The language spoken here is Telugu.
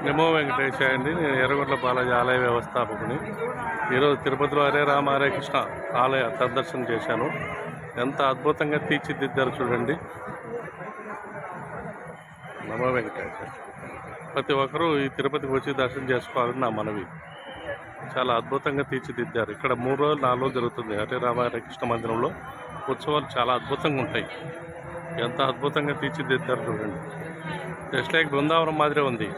నమో వెంకటేశాయ అండి. నేను ఎర్రగొండల బాలాజీ ఆలయ వ్యవస్థాపకుని. ఈరోజు తిరుపతిలో హరే రామ హరే కృష్ణ ఆలయ సందర్శన చేశాను. ఎంత అద్భుతంగా తీర్చిదిద్దారు చూడండి. నమో వెంకటేశాయ. ప్రతి ఒక్కరూ ఈ తిరుపతికి వచ్చి దర్శనం చేసుకోవాలని నా మనవి. చాలా అద్భుతంగా తీర్చిదిద్దారు. ఇక్కడ 3 రోజులు 4 రోజులు జరుగుతుంది హరే రామ హరే కృష్ణ మందిరంలో. ఉత్సవాలు చాలా అద్భుతంగా ఉంటాయి. ఎంత అద్భుతంగా తీర్చిదిద్దారు చూడండి. జస్ట్ లైక్ బృందావనం మాదిరే ఉంది.